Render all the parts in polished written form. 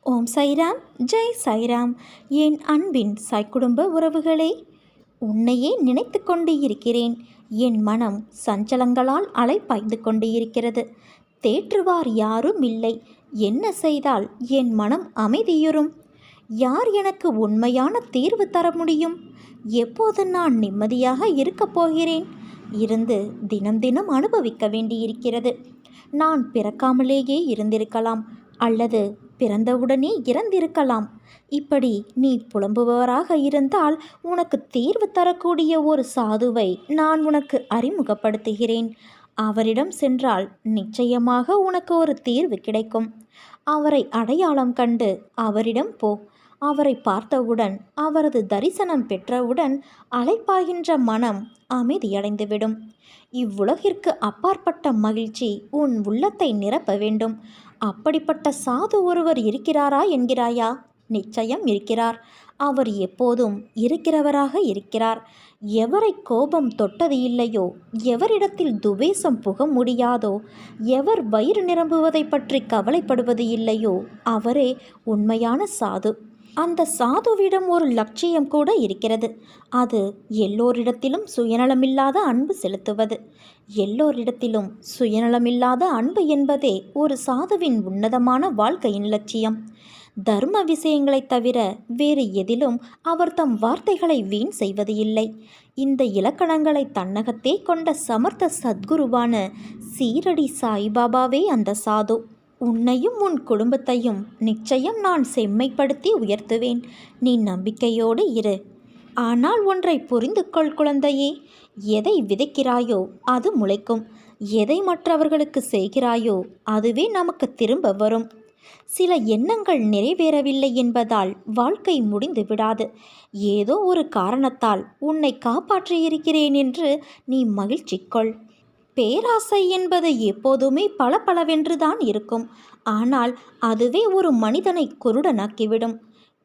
ஓம் சைராம், ஜெய் சைராம். என் அன்பின் சாய் குடும்ப உறவுகளே, உன்னையே நினைத்து கொண்டு இருக்கிறேன். என் மனம் சஞ்சலங்களால் அலைப்பாய்ந்து கொண்டு இருக்கிறது. தேற்றுவார் யாரும் இல்லை. என்ன செய்தால் என் மனம் அமைதியுறும்? யார் எனக்கு உண்மையான தீர்வு தர முடியும்? எப்போது நான் நிம்மதியாக இருக்கப் போகிறேன்? இருந்து தினம் தினம் அனுபவிக்க வேண்டியிருக்கிறது. நான் பிறக்காமலேயே இருந்திருக்கலாம், அல்லது பிறந்தவுடனே இறந்திருக்கலாம். இப்படி நீ புலம்புபவராக இருந்தால் உனக்கு தீர்வு தரக்கூடிய ஒரு சாதுவை நான் உனக்கு அறிமுகப்படுத்துகிறேன். அவரிடம் சென்றால் நிச்சயமாக உனக்கு ஒரு தீர்வு கிடைக்கும். அவரை அடையாளம் கண்டு அவரிடம் போ. அவரை பார்த்தவுடன், அவரது தரிசனம் பெற்றவுடன் அலைப்பாய்கின்ற மனம் அமைதியடைந்துவிடும். இவ்வுலகிற்கு அப்பாற்பட்ட மகிழ்ச்சி உன் உள்ளத்தை நிரப்ப வேண்டும். அப்படிப்பட்ட சாது ஒருவர் இருக்கிறாரா என்கிறாயா? நிச்சயம் இருக்கிறார். அவர் எப்போதும் இருக்கிறவராக இருக்கிறார். எவரை கோபம் தொட்டது இல்லையோ, எவரிடத்தில் துவேஷம் புக முடியாதோ, எவர் வயிறு நிரம்புவதை பற்றி கவலைப்படுவது இல்லையோ, அவரே உண்மையான சாது. அந்த சாதுவிடம் ஒரு லட்சியம் கூட இருக்கிறது. அது எல்லோரிடத்திலும் சுயநலமில்லாத அன்பு செலுத்துவது. எல்லோரிடத்திலும் சுயநலமில்லாத அன்பு என்பதே ஒரு சாதுவின் உன்னதமான வாழ்க்கையின் லட்சியம். தர்ம விஷயங்களை தவிர வேறு எதிலும் அவர் தம் வார்த்தைகளை வீண் செய்வது இல்லை. இந்த இலக்கணங்களை தன்னகத்தே கொண்ட சமர்த்த சத்குருவான சீரடி சாய்பாபாவே அந்த சாது. உன்னையும் உன் குடும்பத்தையும் நிச்சயம் நான் செம்மைப்படுத்தி உயர்த்துவேன். நீ நம்பிக்கையோடு இரு. ஆனால் ஒன்றை புரிந்து கொள் குழந்தையே, எதை விதைக்கிறாயோ அது முளைக்கும். எதை மற்றவர்களுக்கு செய்கிறாயோ அதுவே நமக்கு திரும்ப வரும். சில எண்ணங்கள் நிறைவேறவில்லை என்பதால் வாழ்க்கை முடிந்து விடாது. ஏதோ ஒரு காரணத்தால் உன்னை காப்பாற்றியிருக்கிறேன் என்று நீ மகிழ்ச்சி கொள். பேராசை என்பது எப்போதுமே பளபளவென்றுதான் இருக்கும். ஆனால் அதுவே ஒரு மனிதனை குருடனாக்கிவிடும்.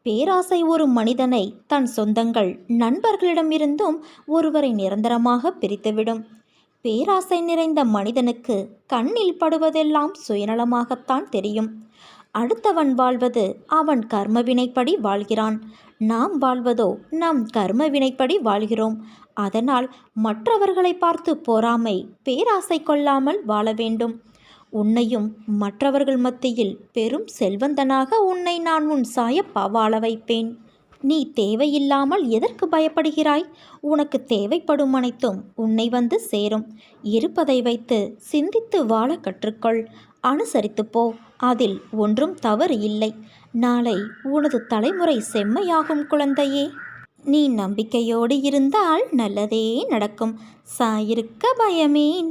பேராசை ஒரு மனிதனை தன் சொந்தங்கள், நண்பர்களிடமிருந்தும் ஒருவரை நிரந்தரமாக பிரித்துவிடும். பேராசை நிறைந்த மனிதனுக்கு கண்ணில் படுவதெல்லாம் சுயநலமாகத்தான் தெரியும். அடுத்தவன் வாழ்வது அவன் கர்மவினைப்படி வாழ்கிறான். நாம் வாழ்வதோ நம் கர்மவினைப்படி வாழ்கிறோம். அதனால் மற்றவர்களை பார்த்து பொறாமை, பேராசை கொள்ளாமல் வாழ வேண்டும். உன்னையும் மற்றவர்கள் மத்தியில் பெரும் செல்வந்தனாக உன்னை நான் உன் சாயப்பா வாழ வைப்பேன். நீ தேவையில்லாமல் எதற்கு பயப்படுகிறாய்? உனக்கு தேவைப்படும் அனைத்தும் உன்னை வந்து சேரும். இருப்பதை வைத்து சிந்தித்து வாழ கற்றுக்கொள். அனுசரித்து போ. அதில் ஒன்றும் தவறு இல்லை. நாளை உனது தலைமுறை செம்மையாகும் குழந்தையே. நீ நம்பிக்கையோடு இருந்தால் நல்லதே நடக்கும். சாயிருக்க பயமேன்.